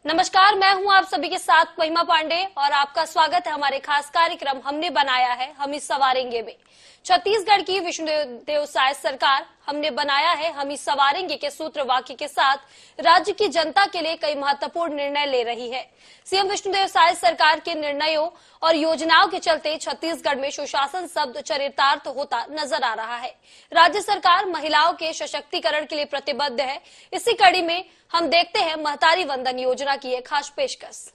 नमस्कार, मैं हूं आप सभी के साथ महिमा पांडे और आपका स्वागत है हमारे खास कार्यक्रम हमने बनाया है हम ही सवारेंगे में। छत्तीसगढ़ की विष्णुदेव साय सरकार हमने बनाया है हम ही सवारेंगे के सूत्र वाक्य के साथ राज्य की जनता के लिए कई महत्वपूर्ण निर्णय ले रही है। सीएम विष्णुदेव साय सरकार के निर्णयों और योजनाओं के चलते छत्तीसगढ़ में सुशासन शब्द चरितार्थ होता नजर आ रहा है। राज्य सरकार महिलाओं के सशक्तिकरण के लिए प्रतिबद्ध है। इसी कड़ी में हम देखते हैं महतारी वंदन योजना की एक खास पेशकश।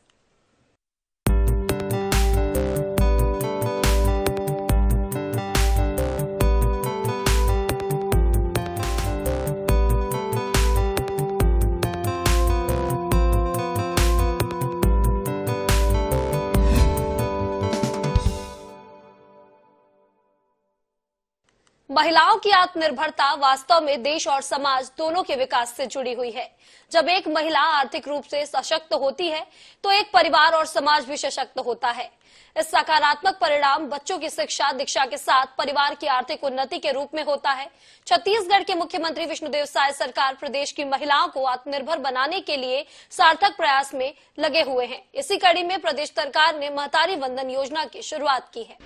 महिलाओं की आत्मनिर्भरता वास्तव में देश और समाज दोनों के विकास से जुड़ी हुई है। जब एक महिला आर्थिक रूप से सशक्त होती है तो एक परिवार और समाज भी सशक्त होता है। इस सकारात्मक परिणाम बच्चों की शिक्षा दीक्षा के साथ परिवार की आर्थिक उन्नति के रूप में होता है। छत्तीसगढ़ के मुख्यमंत्री विष्णुदेव साय सरकार प्रदेश की महिलाओं को आत्मनिर्भर बनाने के लिए सार्थक प्रयास में लगे हुए हैं। इसी कड़ी में प्रदेश सरकार ने महतारी वंदन योजना की शुरुआत की है।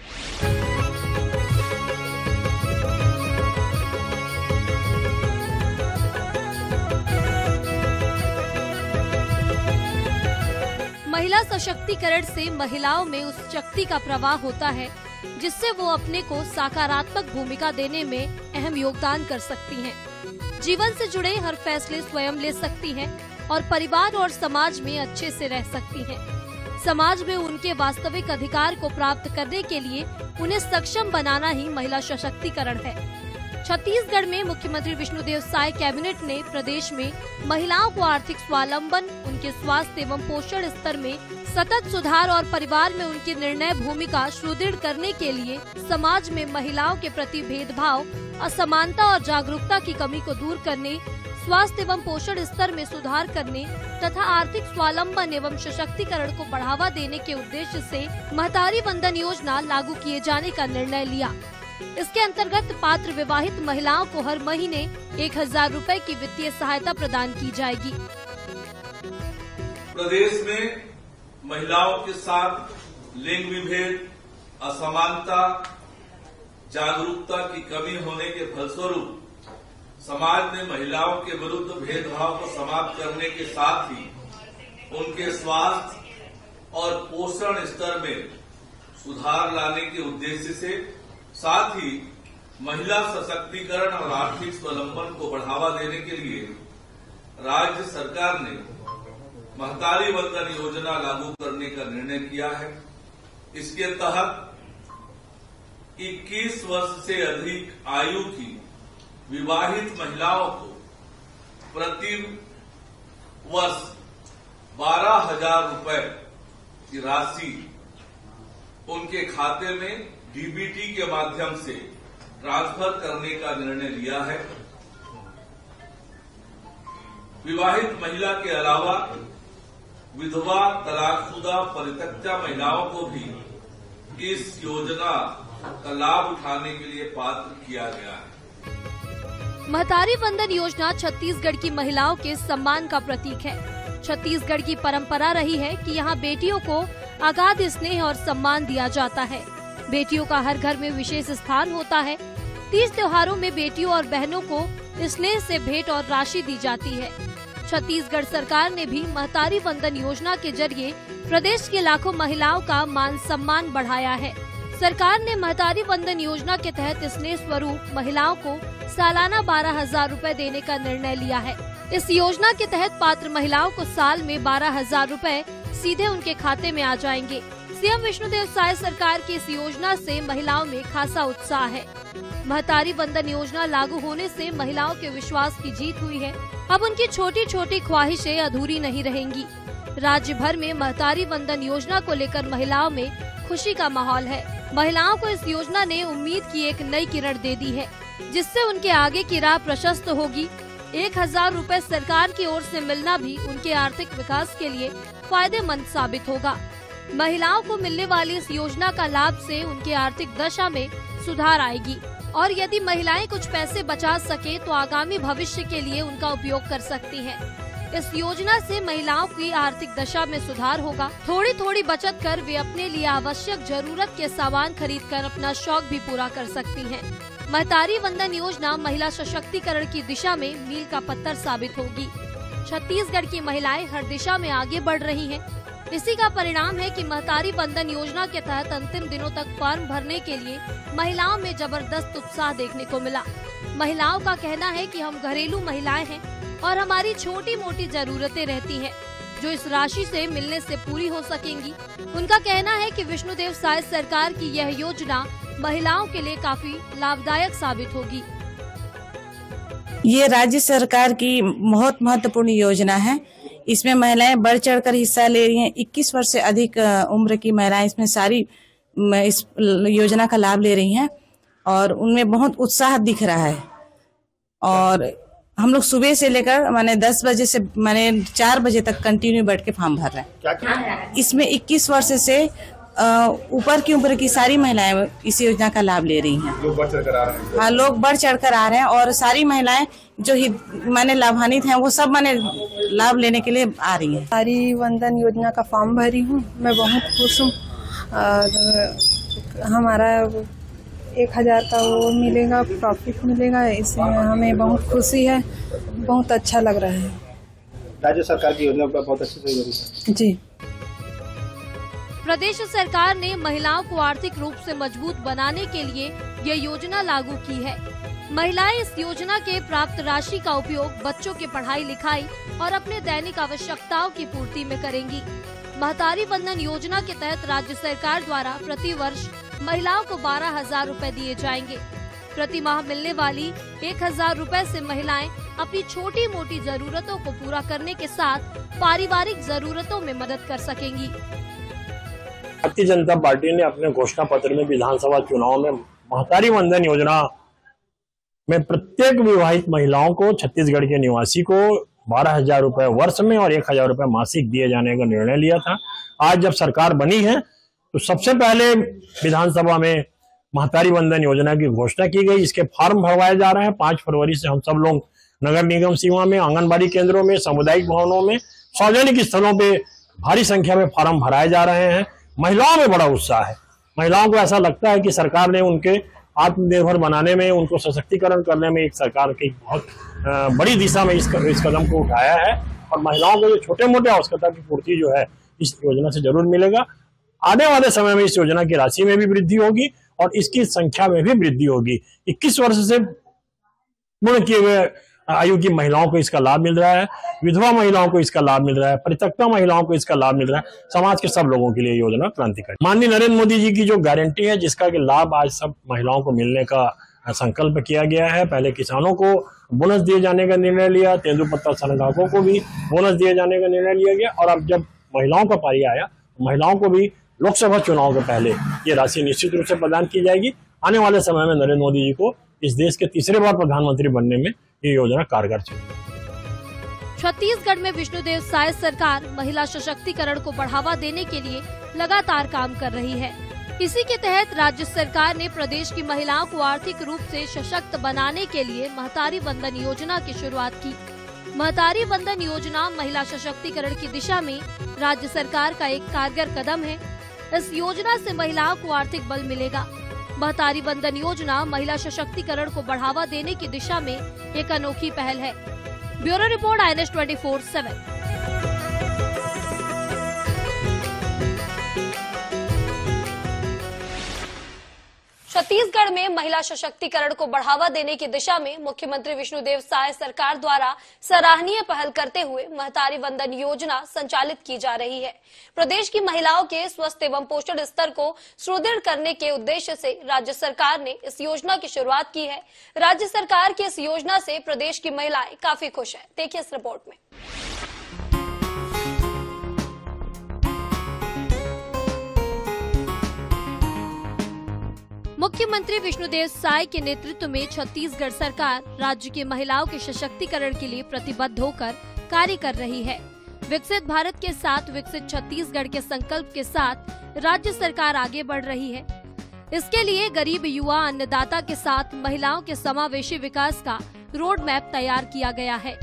महिला सशक्तिकरण से महिलाओं में उस शक्ति का प्रवाह होता है जिससे वो अपने को सकारात्मक भूमिका देने में अहम योगदान कर सकती हैं। जीवन से जुड़े हर फैसले स्वयं ले सकती हैं और परिवार और समाज में अच्छे से रह सकती हैं। समाज में उनके वास्तविक अधिकार को प्राप्त करने के लिए उन्हें सक्षम बनाना ही महिला सशक्तिकरण है। छत्तीसगढ़ में मुख्यमंत्री विष्णुदेव साय कैबिनेट ने प्रदेश में महिलाओं को आर्थिक स्वावलंबन, उनके स्वास्थ्य एवं पोषण स्तर में सतत सुधार और परिवार में उनकी निर्णय भूमिका सुदृढ़ करने के लिए समाज में महिलाओं के प्रति भेदभाव, असमानता और जागरूकता की कमी को दूर करने, स्वास्थ्य एवं पोषण स्तर में सुधार करने तथा आर्थिक स्वावलंबन एवं सशक्तिकरण को बढ़ावा देने के उद्देश्य से महतारी वंदन योजना लागू किए जाने का निर्णय लिया। इसके अंतर्गत पात्र विवाहित महिलाओं को हर महीने 1000 रुपए की वित्तीय सहायता प्रदान की जाएगी। प्रदेश में महिलाओं के साथ लिंग विभेद, असमानता, जागरूकता की कमी होने के फलस्वरूप समाज में महिलाओं के विरुद्ध भेदभाव को समाप्त करने के साथ ही उनके स्वास्थ्य और पोषण स्तर में सुधार लाने के उद्देश्य से साथ ही महिला सशक्तिकरण और आर्थिक स्वावलंबन को बढ़ावा देने के लिए राज्य सरकार ने महतारी वंदन योजना लागू करने का निर्णय किया है। इसके तहत 21 वर्ष से अधिक आयु की विवाहित महिलाओं को प्रति वर्ष 12,000 रुपए की राशि उनके खाते में डीबीटी के माध्यम से ट्रांसफर करने का निर्णय लिया है। विवाहित महिला के अलावा विधवा, तलाकशुदा, परित्यक्ता महिलाओं को भी इस योजना का लाभ उठाने के लिए पात्र किया गया है। महतारी वंदन योजना छत्तीसगढ़ की महिलाओं के सम्मान का प्रतीक है। छत्तीसगढ़ की परंपरा रही है कि यहाँ बेटियों को अगाध स्नेह और सम्मान दिया जाता है। बेटियों का हर घर में विशेष स्थान होता है। तीज त्योहारों में बेटियों और बहनों को स्नेह से भेंट और राशि दी जाती है। छत्तीसगढ़ सरकार ने भी महतारी वंदन योजना के जरिए प्रदेश की लाखों महिलाओं का मान सम्मान बढ़ाया है। सरकार ने महतारी वंदन योजना के तहत स्नेह स्वरूप महिलाओं को सालाना 12,000 रुपए देने का निर्णय लिया है। इस योजना के तहत पात्र महिलाओं को साल में 12,000 रुपए सीधे उनके खाते में आ जाएंगे। सीएम विष्णुदेव साय सरकार की इस योजना से महिलाओं में खासा उत्साह है। महतारी वंदन योजना लागू होने से महिलाओं के विश्वास की जीत हुई है। अब उनकी छोटी छोटी ख्वाहिशें अधूरी नहीं रहेंगी। राज्य भर में महतारी वंदन योजना को लेकर महिलाओं में खुशी का माहौल है। महिलाओं को इस योजना ने उम्मीद की एक नई किरण दे दी है, जिससे उनके आगे की राह प्रशस्त होगी। 1000 रुपए सरकार की ओर से मिलना भी उनके आर्थिक विकास के लिए फायदेमंद साबित होगा। महिलाओं को मिलने वाली इस योजना का लाभ से उनकी आर्थिक दशा में सुधार आएगी और यदि महिलाएं कुछ पैसे बचा सके तो आगामी भविष्य के लिए उनका उपयोग कर सकती हैं। इस योजना से महिलाओं की आर्थिक दशा में सुधार होगा। थोड़ी थोड़ी बचत कर वे अपने लिए आवश्यक जरूरत के सामान खरीदकर अपना शौक भी पूरा कर सकती हैं। महतारी वंदन योजना महिला सशक्तिकरण की दिशा में मील का पत्थर साबित होगी। छत्तीसगढ़ की महिलाएं हर दिशा में आगे बढ़ रही हैं। इसी का परिणाम है कि महतारी वंदन योजना के तहत अंतिम दिनों तक फॉर्म भरने के लिए महिलाओं में जबरदस्त उत्साह देखने को मिला। महिलाओं का कहना है कि हम घरेलू महिलाएं हैं और हमारी छोटी मोटी जरूरतें रहती हैं, जो इस राशि से मिलने से पूरी हो सकेंगी। उनका कहना है कि विष्णुदेव साय सरकार की यह योजना महिलाओं के लिए काफी लाभदायक साबित होगी। ये राज्य सरकार की बहुत महत्वपूर्ण योजना है। इसमें महिलाएं बढ़ चढ़कर हिस्सा ले रही हैं। 21 वर्ष से अधिक उम्र की महिलाएं इसमें सारी इस योजना का लाभ ले रही हैं और उनमें बहुत उत्साह दिख रहा है। और हम लोग सुबह से लेकर 10 बजे से 4 बजे तक कंटिन्यू बैठ के फॉर्म भर रहे हैं। क्या? इसमें 21 वर्ष से ऊपर की उम्र की सारी महिलाएं इस योजना का लाभ ले रही हैं। लोग बढ़ चढ़कर आ रहे हैं। हाँ, लोग बढ़ चढ़कर आ रहे हैं और सारी महिलाएं जो ही लाभान्वित हैं वो सब लाभ लेने के लिए आ रही हैं। महतारी वंदन योजना का फॉर्म भरी हूँ, मैं बहुत खुश हूँ। हमारा 1000 का वो मिलेगा, प्रॉफिट मिलेगा, इसमें हमें बहुत खुशी है, बहुत अच्छा लग रहा है। राज्य सरकार की योजना पर बहुत अच्छी सहयोगी जी। प्रदेश सरकार ने महिलाओं को आर्थिक रूप से मजबूत बनाने के लिए ये योजना लागू की है। महिलाएं इस योजना के प्राप्त राशि का उपयोग बच्चों की पढ़ाई लिखाई और अपने दैनिक आवश्यकताओं की पूर्ति में करेंगी। महतारी वंदन योजना के तहत राज्य सरकार द्वारा प्रति वर्ष महिलाओं को 12,000 रूपए दिए जाएंगे। प्रति माह मिलने वाली 1,000 रूपए से महिलाएं अपनी छोटी मोटी जरूरतों को पूरा करने के साथ पारिवारिक जरूरतों में मदद कर सकेंगी। भारतीय जनता पार्टी ने अपने घोषणा पत्र में विधानसभा चुनाव में महतारी वंदन योजना में प्रत्येक विवाहित महिलाओं को, छत्तीसगढ़ के निवासी को 12,000 रूपए वर्ष में और 1,000 रूपए मासिक दिए जाने का निर्णय लिया था। आज जब सरकार बनी है तो सबसे पहले विधानसभा में महतारी वंदन योजना की घोषणा की गई। इसके फॉर्म भरवाए जा रहे हैं। 5 फरवरी से हम सब लोग नगर निगम सीमा में, आंगनबाड़ी केंद्रों में, सामुदायिक भवनों में, सार्वजनिक स्थलों पे भारी संख्या में फॉर्म भराए जा रहे हैं। महिलाओं में बड़ा उत्साह है। महिलाओं को ऐसा लगता है कि सरकार ने उनके आत्मनिर्भर बनाने में, उनको सशक्तिकरण करने में एक सरकार की बहुत बड़ी दिशा में इस कदम को उठाया है। और महिलाओं को जो छोटे मोटे आवश्यकता की पूर्ति जो है इस योजना से जरूर मिलेगा। आने वाले समय में इस योजना की राशि में भी वृद्धि होगी और इसकी संख्या में भी वृद्धि होगी। 21 वर्ष से पूर्ण किए हुए आयु की महिलाओं को इसका लाभ मिल रहा है, विधवा महिलाओं को इसका लाभ मिल रहा है, परित्यक्ता महिलाओं को इसका लाभ मिल रहा है। समाज के सब लोगों के लिए योजना क्रांतिकारी। माननीय नरेंद्र मोदी जी की जो गारंटी है, जिसका कि लाभ आज सब महिलाओं को मिलने का संकल्प किया गया है। पहले किसानों को बोनस दिए जाने का निर्णय लिया, तेंदुपत्ता संग्राहकों को भी बोनस दिए जाने का निर्णय लिया गया और अब जब महिलाओं का पारी आया, महिलाओं को भी लोकसभा चुनाव के पहले ये राशि निश्चित रूप से प्रदान की जाएगी। आने वाले समय में नरेंद्र मोदी जी को इस देश के तीसरे बार प्रधानमंत्री बनने में ये योजना कारगर चलेगी। छत्तीसगढ़ में विष्णुदेव साय सरकार महिला सशक्तिकरण को बढ़ावा देने के लिए लगातार काम कर रही है। इसी के तहत राज्य सरकार ने प्रदेश की महिलाओं को आर्थिक रूप से सशक्त बनाने के लिए महतारी वंदन योजना की शुरुआत की। महतारी वंदन योजना महिला सशक्तिकरण की दिशा में राज्य सरकार का एक कारगर कदम है। इस योजना से महिलाओं को आर्थिक बल मिलेगा। महतारी वंदन योजना महिला सशक्तिकरण को बढ़ावा देने की दिशा में एक अनोखी पहल है। Bureau report INS 24/7। छत्तीसगढ़ में महिला सशक्तिकरण को बढ़ावा देने की दिशा में मुख्यमंत्री विष्णुदेव साय सरकार द्वारा सराहनीय पहल करते हुए महतारी वंदन योजना संचालित की जा रही है। प्रदेश की महिलाओं के स्वस्थ एवं पोषण स्तर को सुदृढ़ करने के उद्देश्य से राज्य सरकार ने इस योजना की शुरुआत की है। राज्य सरकार की इस योजना से प्रदेश की महिलाएं काफी खुश हैं। देखिए इस रिपोर्ट में। मुख्यमंत्री विष्णुदेव साय के नेतृत्व में छत्तीसगढ़ सरकार राज्य की महिलाओं के सशक्तिकरण के लिए प्रतिबद्ध होकर कार्य कर रही है। विकसित भारत के साथ विकसित छत्तीसगढ़ के संकल्प के साथ राज्य सरकार आगे बढ़ रही है। इसके लिए गरीब युवा अन्नदाता के साथ महिलाओं के समावेशी विकास का रोड मैप तैयार किया गया है।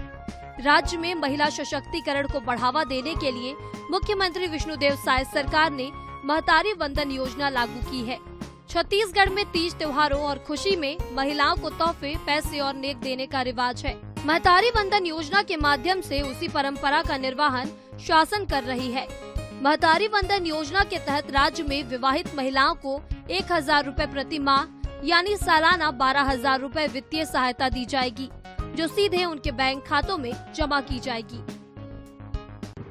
राज्य में महिला सशक्तिकरण को बढ़ावा देने के लिए मुख्यमंत्री विष्णुदेव साय सरकार ने महतारी वंदन योजना लागू की है। छत्तीसगढ़ में तीज त्योहारों और खुशी में महिलाओं को तोहफे, पैसे और नेक देने का रिवाज है। महतारी वंदन योजना के माध्यम से उसी परंपरा का निर्वहन शासन कर रही है। महतारी वंदन योजना के तहत राज्य में विवाहित महिलाओं को 1000 रूपए प्रति माह यानी सालाना 12,000 रूपए वित्तीय सहायता दी जाएगी, जो सीधे उनके बैंक खातों में जमा की जाएगी।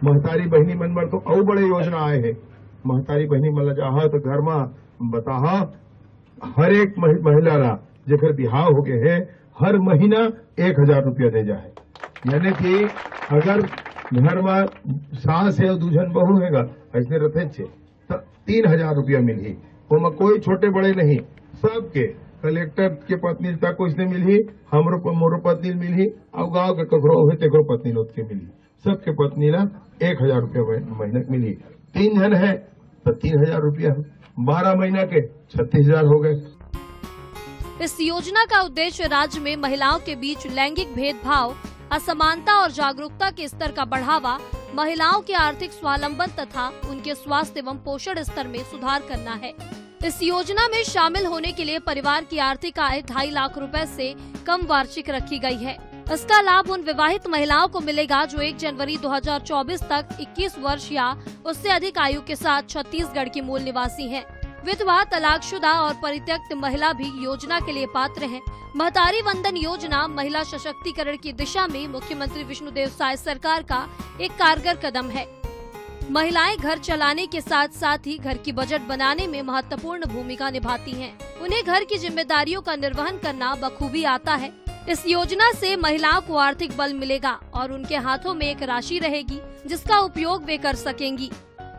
महतारी बहनी मन बर तो और बड़े योजना आए है। महतारी बहनी मन चाह तो घर में बताहा हर एक महिला ला जेकर बिहाव हो गए है हर महीना 1000 रुपया दे जाए। यानी कि अगर घर में सास है और दूजन बहू है ऐसे रहते छे तो 3000 रुपया मिली। वो कोई छोटे बड़े नहीं, सबके कलेक्टर के पत्नी तक कुछ नहीं मिली, हमरो मोरो पत्नी मिली और गाँव के ककरो है तेकरो पत्नी लोग के मिली। सबके पत्नी ला 1000 रुपया महीना मिली। 3 जन है तो 3000 रुपया, 12 महीना के 36,000 हो गए। इस योजना का उद्देश्य राज्य में महिलाओं के बीच लैंगिक भेदभाव, असमानता और जागरूकता के स्तर का बढ़ावा, महिलाओं के आर्थिक स्वावलंबन तथा उनके स्वास्थ्य एवं पोषण स्तर में सुधार करना है। इस योजना में शामिल होने के लिए परिवार की आर्थिक आय 2.5 लाख रुपए से कम वार्षिक रखी गई है। इसका लाभ उन विवाहित महिलाओं को मिलेगा जो 1 जनवरी 2024 तक 21 वर्ष या उससे अधिक आयु के साथ छत्तीसगढ़ की मूल निवासी हैं। विधवा, तलाकशुदा और परित्यक्त महिला भी योजना के लिए पात्र हैं। महतारी वंदन योजना महिला सशक्तिकरण की दिशा में मुख्यमंत्री विष्णुदेव साय सरकार का एक कारगर कदम है। महिलाएं घर चलाने के साथ साथ ही घर की बजट बनाने में महत्वपूर्ण भूमिका निभाती हैं। उन्हें घर की जिम्मेदारियों का निर्वहन करना बखूबी आता है। इस योजना से महिलाओं को आर्थिक बल मिलेगा और उनके हाथों में एक राशि रहेगी जिसका उपयोग वे कर सकेंगी।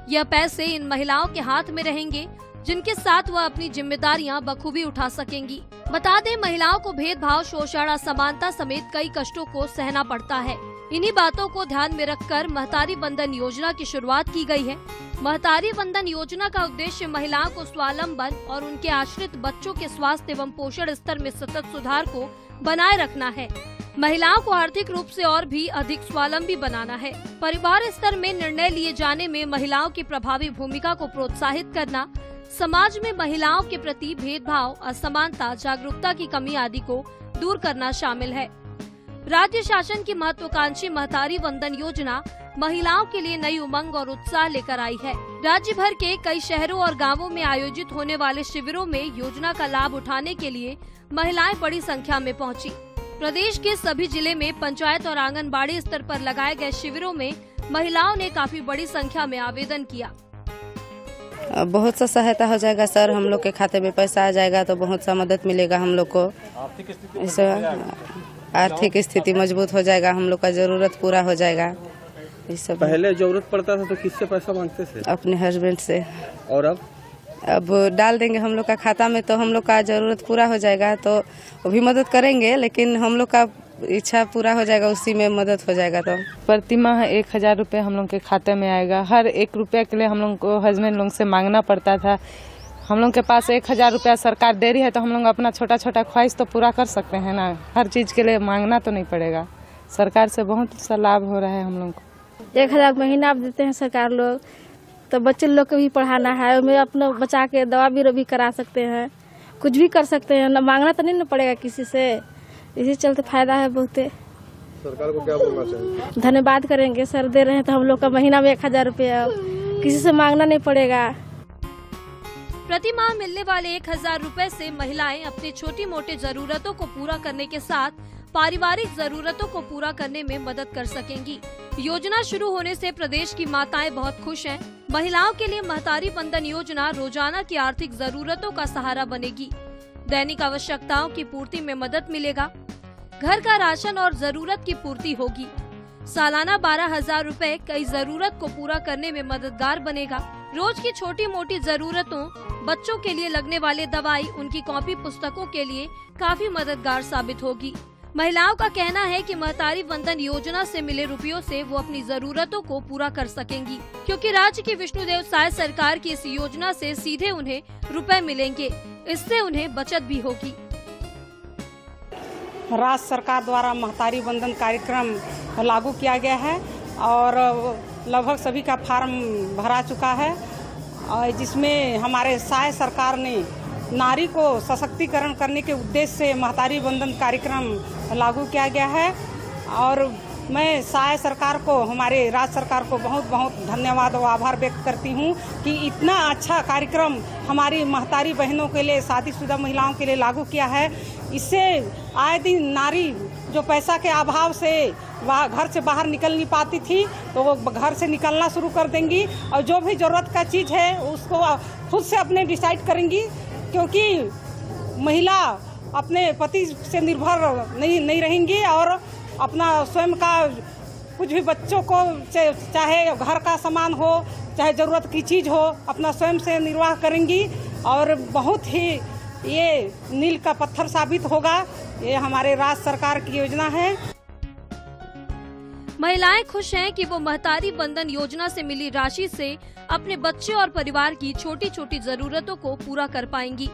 यह पैसे इन महिलाओं के हाथ में रहेंगे जिनके साथ वह अपनी जिम्मेदारियां बखूबी उठा सकेंगी। बता दें, महिलाओं को भेदभाव, शोषण, असमानता समेत कई कष्टों को सहना पड़ता है। इन्हीं बातों को ध्यान में रखकर महतारी वंदन योजना की शुरुआत की गई है। महतारी वंदन योजना का उद्देश्य महिलाओं को स्वावलंबन और उनके आश्रित बच्चों के स्वास्थ्य एवं पोषण स्तर में सतत सुधार को बनाए रखना है। महिलाओं को आर्थिक रूप से और भी अधिक स्वावलंबी बनाना है। परिवार स्तर में निर्णय लिए जाने में महिलाओं की प्रभावी भूमिका को प्रोत्साहित करना, समाज में महिलाओं के प्रति भेदभाव, असमानता, जागरूकता की कमी आदि को दूर करना शामिल है। राज्य शासन की महत्वाकांक्षी महतारी वंदन योजना महिलाओं के लिए नई उमंग और उत्साह लेकर आई है। राज्य भर के कई शहरों और गांवों में आयोजित होने वाले शिविरों में योजना का लाभ उठाने के लिए महिलाएं बड़ी संख्या में पहुंची। प्रदेश के सभी जिले में पंचायत और आंगनबाड़ी स्तर पर लगाए गए शिविरों में महिलाओं ने काफी बड़ी संख्या में आवेदन किया। बहुत सा सहायता हो जाएगा सर, हम लोग के खाते में पैसा आ जाएगा तो बहुत सा मदद मिलेगा हम लोग को। आर्थिक स्थिति मजबूत हो जाएगा, हम लोग का जरूरत पूरा हो जाएगा। इस सब पहले जरूरत पड़ता था तो किससे पैसा मांगते थे? अपने हस्बैंड से। और अब डाल देंगे हम लोग का खाता में तो हम लोग का जरूरत पूरा हो जाएगा, तो वो भी मदद करेंगे लेकिन हम लोग का इच्छा पूरा हो जाएगा, उसी में मदद हो जाएगा। तो प्रति माह 1000 रुपये हम लोग के खाते में आएगा। हर 1 रुपये के लिए हम लोग को हस्बैंड लोग से मांगना पड़ता था। हम लोग के पास 1000 रुपया सरकार दे रही है तो हम लोग अपना छोटा छोटा ख्वाहिश तो पूरा कर सकते हैं ना। हर चीज़ के लिए मांगना तो नहीं पड़ेगा। सरकार से बहुत सा लाभ हो रहा है हम लोग को। 1000 महीना आप देते हैं सरकार लोग, तो बच्चे लोग को भी पढ़ाना है, उनमें अपना बचा के दवा भी करा सकते हैं, कुछ भी कर सकते हैं ना। मांगना तो नहीं ना पड़ेगा किसी से, इसी चलते फायदा है बहुत। सरकार को क्या बोलना चाहिए? धन्यवाद करेंगे सर, दे रहे हैं तो हम लोग का महीना में 1000 रुपया किसी से मांगना नहीं पड़ेगा। प्रति माह मिलने वाले 1000 रुपए से महिलाएं अपनी छोटी मोटी जरूरतों को पूरा करने के साथ पारिवारिक जरूरतों को पूरा करने में मदद कर सकेंगी। योजना शुरू होने से प्रदेश की माताएं बहुत खुश हैं। महिलाओं के लिए महतारी वंदन योजना रोजाना की आर्थिक जरूरतों का सहारा बनेगी। दैनिक आवश्यकताओं की पूर्ति में मदद मिलेगा। घर का राशन और जरूरत की पूर्ति होगी। सालाना 12,000 रुपए कई जरूरत को पूरा करने में मददगार बनेगा। रोज की छोटी मोटी जरूरतों, बच्चों के लिए लगने वाले दवाई, उनकी कॉपी पुस्तकों के लिए काफी मददगार साबित होगी। महिलाओं का कहना है कि महतारी वंदन योजना से मिले रुपयों से वो अपनी जरूरतों को पूरा कर सकेंगी, क्योंकि राज्य की विष्णुदेव साय सरकार की इस योजना से सीधे उन्हें रुपए मिलेंगे। इससे उन्हें बचत भी होगी। राज्य सरकार द्वारा महतारी वंदन कार्यक्रम लागू किया गया है और लगभग सभी का फार्म भरा चुका है, और जिसमें हमारे सहाय सरकार ने नारी को सशक्तिकरण करने के उद्देश्य से महतारी वंदन कार्यक्रम लागू किया गया है। और मैं सहाय सरकार को, हमारे राज्य सरकार को बहुत बहुत धन्यवाद और आभार व्यक्त करती हूँ कि इतना अच्छा कार्यक्रम हमारी महतारी बहनों के लिए, शादीशुदा महिलाओं के लिए लागू किया है। इससे आए दिन नारी जो पैसा के अभाव से घर से बाहर निकल नहीं पाती थी, तो वो घर से निकलना शुरू कर देंगी और जो भी ज़रूरत का चीज़ है उसको खुद से अपने डिसाइड करेंगी, क्योंकि महिला अपने पति से निर्भर नहीं रहेंगी और अपना स्वयं का कुछ भी बच्चों को चाहे घर का सामान हो, चाहे ज़रूरत की चीज़ हो, अपना स्वयं से निर्वाह करेंगी और बहुत ही ये नील का पत्थर साबित होगा। ये हमारे राज्य सरकार की योजना है। महिलाएं खुश हैं कि वो महतारी वंदन योजना से मिली राशि से अपने बच्चे और परिवार की छोटी छोटी जरूरतों को पूरा कर पाएंगी।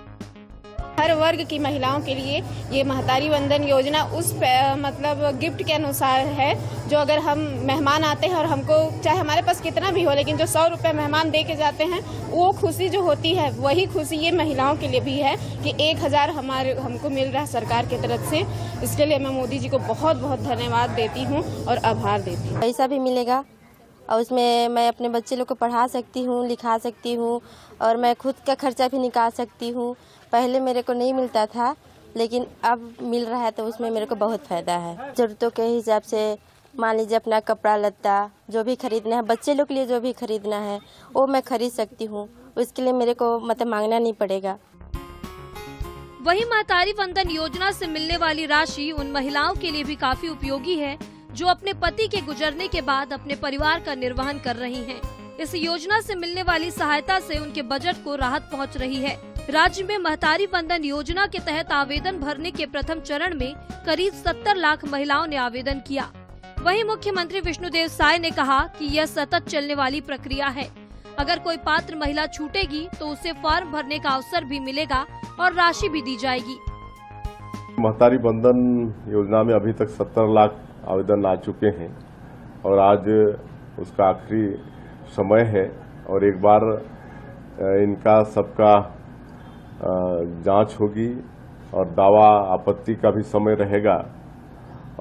हर वर्ग की महिलाओं के लिए ये महतारी वंदन योजना उस मतलब गिफ्ट के अनुसार है, जो अगर हम मेहमान आते हैं और हमको चाहे हमारे पास कितना भी हो, लेकिन जो 100 रुपये मेहमान दे के जाते हैं, वो खुशी जो होती है वही खुशी ये महिलाओं के लिए भी है कि 1000 हमको मिल रहा है सरकार की तरफ से। इसके लिए मैं मोदी जी को बहुत बहुत धन्यवाद देती हूँ और आभार देती हूँ। पैसा भी मिलेगा और उसमें मैं अपने बच्चे लोग को पढ़ा सकती हूँ, लिखा सकती हूँ और मैं खुद का खर्चा भी निकाल सकती हूँ। पहले मेरे को नहीं मिलता था, लेकिन अब मिल रहा है तो उसमें मेरे को बहुत फायदा है। जरूरतों के हिसाब से मान लीजिए अपना कपड़ा लत्ता जो भी खरीदना है, बच्चे लोग के लिए जो भी खरीदना है वो मैं खरीद सकती हूँ। उसके लिए मेरे को मतलब मांगना नहीं पड़ेगा। वही महतारी वंदन योजना से मिलने वाली राशि उन महिलाओं के लिए भी काफी उपयोगी है जो अपने पति के गुजरने के बाद अपने परिवार का निर्वहन कर रही हैं। इस योजना से मिलने वाली सहायता से उनके बजट को राहत पहुंच रही है। राज्य में महतारी वंदन योजना के तहत आवेदन भरने के प्रथम चरण में करीब 70 लाख महिलाओं ने आवेदन किया। वहीं मुख्यमंत्री विष्णुदेव साय ने कहा कि यह सतत चलने वाली प्रक्रिया है। अगर कोई पात्र महिला छूटेगी तो उसे फॉर्म भरने का अवसर भी मिलेगा और राशि भी दी जाएगी। महतारी वंदन योजना में अभी तक 70 लाख आवेदन आ चुके हैं और आज उसका आखिरी समय है और एक बार इनका सबका जांच होगी और दावा आपत्ति का भी समय रहेगा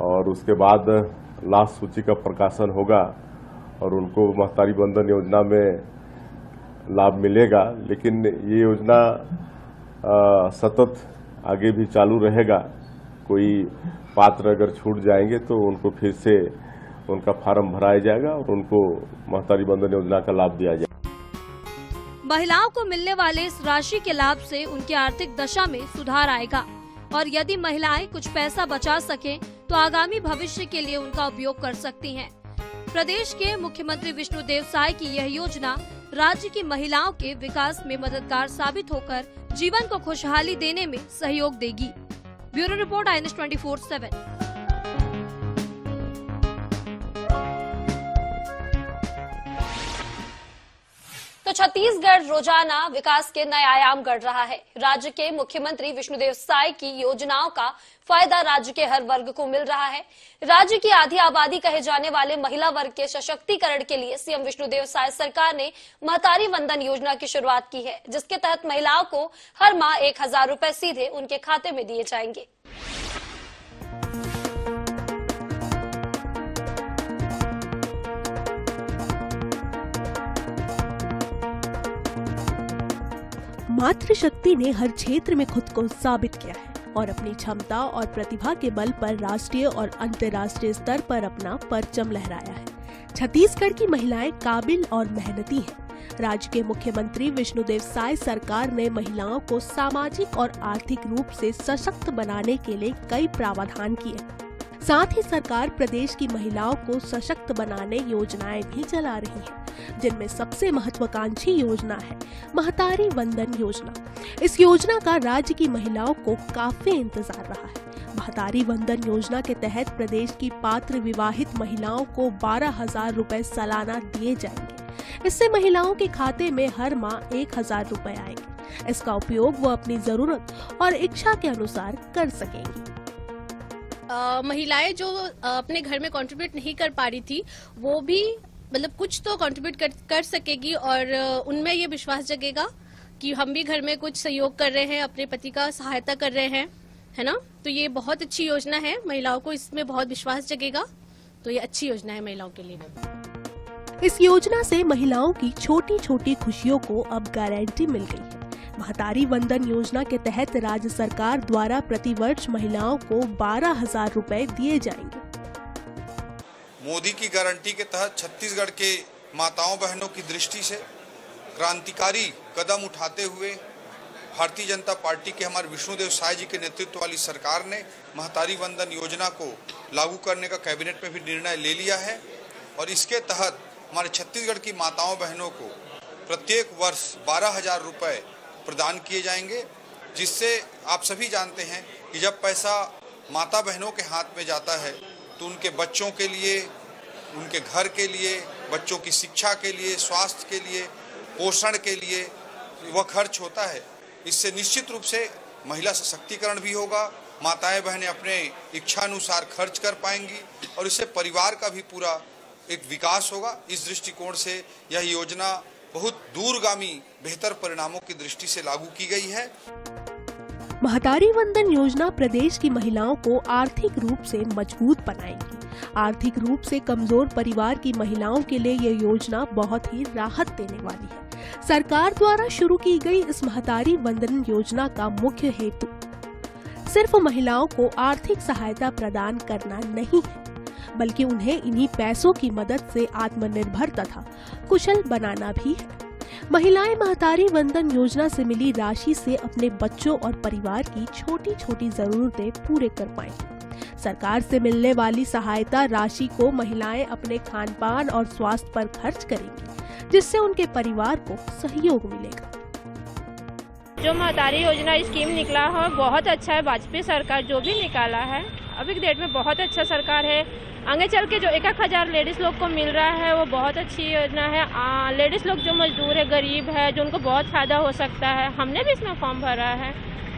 और उसके बाद लास्ट सूची का प्रकाशन होगा और उनको महतारी वंदन योजना में लाभ मिलेगा। लेकिन ये योजना सतत आगे भी चालू रहेगा। कोई पात्र अगर छूट जाएंगे तो उनको फिर से उनका फार्म भराया जाएगा और उनको महतारी वंदन योजना का लाभ दिया जाएगा। महिलाओं को मिलने वाले इस राशि के लाभ से उनकी आर्थिक दशा में सुधार आएगा और यदि महिलाएं कुछ पैसा बचा सकें तो आगामी भविष्य के लिए उनका उपयोग कर सकती हैं। प्रदेश के मुख्यमंत्री विष्णुदेव साय की यह योजना राज्य की महिलाओं के विकास में मददगार साबित होकर जीवन को खुशहाली देने में सहयोग देगी। Bureau report INS 24/7। तो छत्तीसगढ़ रोजाना विकास के नए आयाम गढ़ रहा है। राज्य के मुख्यमंत्री विष्णुदेव साय की योजनाओं का फायदा राज्य के हर वर्ग को मिल रहा है। राज्य की आधी आबादी कहे जाने वाले महिला वर्ग के सशक्तिकरण के लिए सीएम विष्णुदेव साय सरकार ने महतारी वंदन योजना की शुरुआत की है, जिसके तहत महिलाओं को हर माह 1000 रुपए सीधे उनके खाते में दिए जाएंगे। मातृशक्ति ने हर क्षेत्र में खुद को साबित किया है और अपनी क्षमता और प्रतिभा के बल पर राष्ट्रीय और अंतर्राष्ट्रीय स्तर पर अपना परचम लहराया है। छत्तीसगढ़ की महिलाएं काबिल और मेहनती हैं। राज्य के मुख्यमंत्री विष्णुदेव साय सरकार ने महिलाओं को सामाजिक और आर्थिक रूप से सशक्त बनाने के लिए कई प्रावधान किए। साथ ही सरकार प्रदेश की महिलाओं को सशक्त बनाने योजनाएं भी चला रही है, जिनमें सबसे महत्वाकांक्षी योजना है महतारी वंदन योजना। इस योजना का राज्य की महिलाओं को काफी इंतजार रहा है। महतारी वंदन योजना के तहत प्रदेश की पात्र विवाहित महिलाओं को 12,000 रुपए सालाना दिए जाएंगे। इससे महिलाओं के खाते में हर माह 1,000 रुपए आएंगे। इसका उपयोग वो अपनी जरूरत और इच्छा के अनुसार कर सकेंगी। महिलाएं जो अपने घर में कंट्रीब्यूट नहीं कर पा रही थी वो भी मतलब कुछ तो कंट्रीब्यूट कर सकेगी और उनमें ये विश्वास जगेगा कि हम भी घर में कुछ सहयोग कर रहे हैं, अपने पति का सहायता कर रहे हैं, है ना। तो ये बहुत अच्छी योजना है, महिलाओं को इसमें बहुत विश्वास जगेगा, तो ये अच्छी योजना है महिलाओं के लिए। इस योजना से महिलाओं की छोटी छोटी खुशियों को अब गारंटी मिल गई है। महतारी वंदन योजना के तहत राज्य सरकार द्वारा प्रतिवर्ष महिलाओं को 12,000 रुपए दिए जाएंगे। मोदी की गारंटी के तहत छत्तीसगढ़ के माताओं बहनों की दृष्टि से क्रांतिकारी कदम उठाते हुए भारतीय जनता पार्टी के हमारे विष्णुदेव साय जी के नेतृत्व वाली सरकार ने महतारी वंदन योजना को लागू करने का कैबिनेट में भी निर्णय ले लिया है और इसके तहत हमारे छत्तीसगढ़ की माताओं बहनों को प्रत्येक वर्ष 12,000 रुपए प्रदान किए जाएंगे, जिससे आप सभी जानते हैं कि जब पैसा माता बहनों के हाथ में जाता है तो उनके बच्चों के लिए, उनके घर के लिए, बच्चों की शिक्षा के लिए, स्वास्थ्य के लिए, पोषण के लिए वह खर्च होता है। इससे निश्चित रूप से महिला सशक्तिकरण भी होगा, माताएं बहनें अपने इच्छानुसार खर्च कर पाएंगी और इससे परिवार का भी पूरा एक विकास होगा। इस दृष्टिकोण से यह योजना बहुत दूरगामी बेहतर परिणामों की दृष्टि से लागू की गई है। महतारी वंदन योजना प्रदेश की महिलाओं को आर्थिक रूप से मजबूत बनाएगी। आर्थिक रूप से कमजोर परिवार की महिलाओं के लिए ये योजना बहुत ही राहत देने वाली है। सरकार द्वारा शुरू की गई इस महतारी वंदन योजना का मुख्य हेतु सिर्फ महिलाओं को आर्थिक सहायता प्रदान करना नहीं है, बल्कि उन्हें इन्हीं पैसों की मदद से आत्मनिर्भर तथा कुशल बनाना भी है। महिलाएं महतारी वंदन योजना से मिली राशि से अपने बच्चों और परिवार की छोटी छोटी जरूरतें पूरे कर पाएंगी। सरकार से मिलने वाली सहायता राशि को महिलाएं अपने खान पान और स्वास्थ्य पर खर्च करेंगी, जिससे उनके परिवार को सहयोग मिलेगा। जो महतारी योजना स्कीम निकला है बहुत अच्छा है। वाजपेयी सरकार जो भी निकाला है अभी के डेट में बहुत अच्छा सरकार है। आगे चल के जो 1,000 लेडीज लोग को मिल रहा है वो बहुत अच्छी योजना है। लेडीज लोग जो मजदूर है, गरीब है, जो उनको बहुत फायदा हो सकता है। हमने भी इसमें फॉर्म भरा है,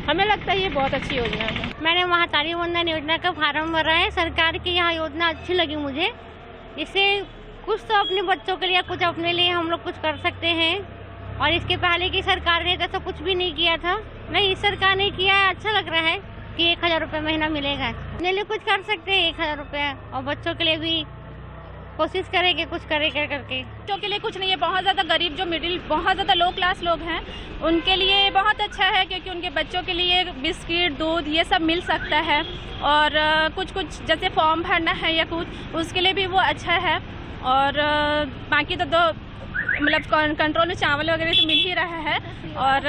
हमें लगता है ये बहुत अच्छी योजना है। मैंने महतारी वंदन योजना का फार्म भरा है। सरकार की यहाँ योजना अच्छी लगी मुझे। इससे कुछ तो अपने बच्चों के लिए, कुछ अपने लिए हम लोग कुछ कर सकते हैं। और इसके पहले की सरकार ने तो कुछ भी नहीं किया था। नहीं, इस सरकार ने किया है, अच्छा लग रहा है कि 1,000 रुपये महीना मिलेगा। अपने लिए कुछ कर सकते हैं 1,000 रुपये, और बच्चों के लिए भी कोशिश करेंगे कुछ करके। बच्चों के लिए कुछ नहीं है। बहुत ज़्यादा गरीब जो बहुत ज़्यादा लो क्लास लोग हैं उनके लिए बहुत अच्छा है, क्योंकि उनके बच्चों के लिए बिस्किट, दूध ये सब मिल सकता है। और कुछ जैसे फॉर्म भरना है या कुछ, उसके लिए भी वो अच्छा है। और बाकी तो मतलब कंट्रोल में चावल वगैरह तो मिल ही रहा है। और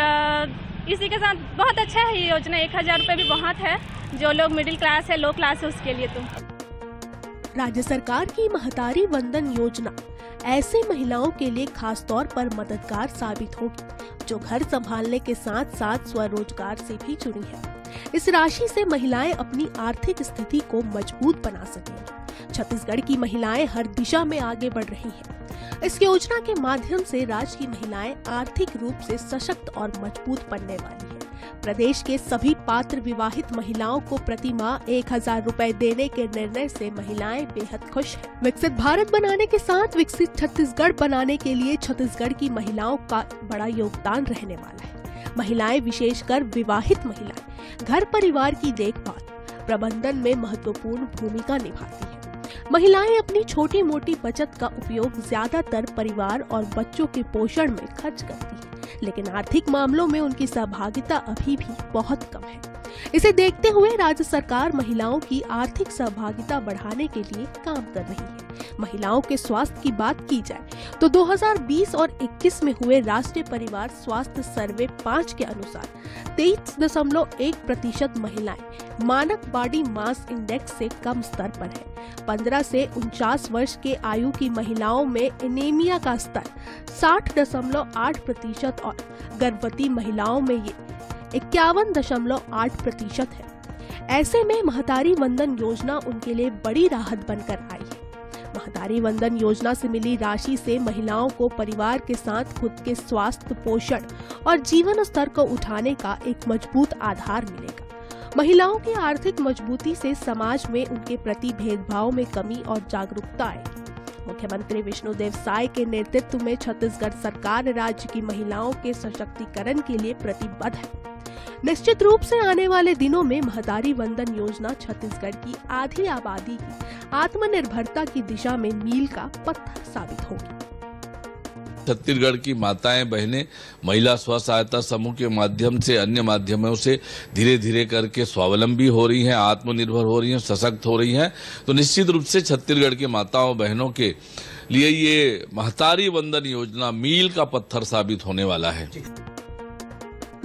इसी के साथ बहुत अच्छा है ये योजना। 1,000 रुपये भी बहुत है जो लोग मिडिल क्लास है, लो क्लास है, उसके लिए। तो राज्य सरकार की महतारी वंदन योजना ऐसे महिलाओं के लिए खास तौर पर मददगार साबित होगी जो घर संभालने के साथ साथ स्वरोजगार से भी जुड़ी है। इस राशि से महिलाएं अपनी आर्थिक स्थिति को मजबूत बना सकेंगी। छत्तीसगढ़ की महिलाएं हर दिशा में आगे बढ़ रही हैं। इस योजना के माध्यम से राज्य की महिलाएं आर्थिक रूप से सशक्त और मजबूत बनने वाली है। प्रदेश के सभी पात्र विवाहित महिलाओं को प्रति माह 1,000 रुपए देने के निर्णय से महिलाएं बेहद खुश हैं। विकसित भारत बनाने के साथ विकसित छत्तीसगढ़ बनाने के लिए छत्तीसगढ़ की महिलाओं का बड़ा योगदान रहने वाला है। महिलाएं, विशेषकर विवाहित महिलाएं, घर परिवार की देखभाल, प्रबंधन में महत्वपूर्ण भूमिका निभाती है। महिलाएं अपनी छोटी मोटी बचत का उपयोग ज्यादातर परिवार और बच्चों के पोषण में खर्च करती है, लेकिन आर्थिक मामलों में उनकी सहभागिता अभी भी बहुत कम है। इसे देखते हुए राज्य सरकार महिलाओं की आर्थिक सहभागिता बढ़ाने के लिए काम कर रही है। महिलाओं के स्वास्थ्य की बात की जाए तो 2020 और 21 में हुए राष्ट्रीय परिवार स्वास्थ्य सर्वे 5 के अनुसार 23.1% महिलाएं मानक बॉडी मास इंडेक्स से कम स्तर पर है। 15 से 49 वर्ष के आयु की महिलाओं में एनीमिया का स्तर 60.8% और गर्भवती महिलाओं में ये 51.8% है। ऐसे में महतारी वंदन योजना उनके लिए बड़ी राहत बनकर आई है। महतारी वंदन योजना से मिली राशि से महिलाओं को परिवार के साथ खुद के स्वास्थ्य, पोषण और जीवन स्तर को उठाने का एक मजबूत आधार मिलेगा। महिलाओं की आर्थिक मजबूती से समाज में उनके प्रति भेदभाव में कमी और जागरूकता आएगी। मुख्यमंत्री विष्णुदेव साय के नेतृत्व में छत्तीसगढ़ सरकार राज्य की महिलाओं के सशक्तिकरण के लिए प्रतिबद्ध है। निश्चित रूप से आने वाले दिनों में महतारी वंदन योजना छत्तीसगढ़ की आधी आबादी की आत्मनिर्भरता की दिशा में मील का पत्थर साबित होगी। छत्तीसगढ़ की माताएं बहनें महिला स्व सहायता समूह के माध्यम से अन्य माध्यमों से धीरे धीरे करके स्वावलंबी हो रही हैं, आत्मनिर्भर हो रही हैं, सशक्त हो रही हैं। तो निश्चित रूप से छत्तीसगढ़ की माताओं बहनों के लिए ये महतारी वंदन योजना मील का पत्थर साबित होने वाला है।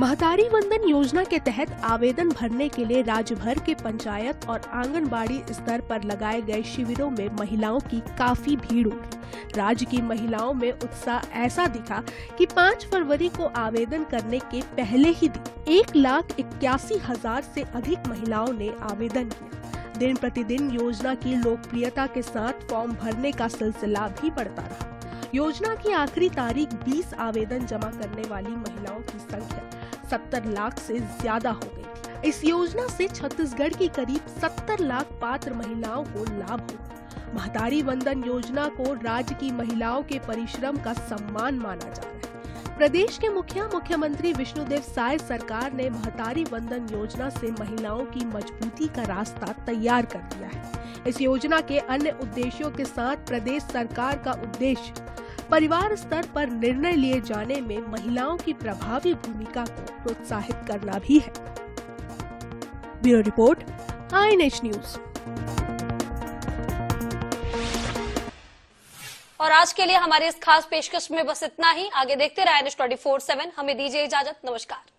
महतारी वंदन योजना के तहत आवेदन भरने के लिए राज्य भर के पंचायत और आंगनबाड़ी स्तर पर लगाए गए शिविरों में महिलाओं की काफी भीड़ उमड़ी। राज्य की महिलाओं में उत्साह ऐसा दिखा कि 5 फरवरी को आवेदन करने के पहले ही दिन 1,81,000 से अधिक महिलाओं ने आवेदन किया। दिन प्रतिदिन योजना की लोकप्रियता के साथ फॉर्म भरने का सिलसिला भी बढ़ता रहा। योजना की आखिरी तारीख 20 आवेदन जमा करने वाली महिलाओं की संख्या 70 लाख से ज्यादा हो गई थी। इस योजना से छत्तीसगढ़ की करीब 70 लाख पात्र महिलाओं को लाभ होगा। महतारी वंदन योजना को राज्य की महिलाओं के परिश्रम का सम्मान माना जा रहा है। प्रदेश के मुख्यमंत्री विष्णुदेव साय सरकार ने महतारी वंदन योजना से महिलाओं की मजबूती का रास्ता तैयार कर दिया है। इस योजना के अन्य उद्देश्यों के साथ प्रदेश सरकार का उद्देश्य परिवार स्तर पर निर्णय लिए जाने में महिलाओं की प्रभावी भूमिका को प्रोत्साहित करना भी है। Bureau report, INH news. और आज के लिए हमारे इस खास पेशकश में बस इतना ही। आगे देखते रहे INH 24/7। हमें दीजिए इजाजत। नमस्कार।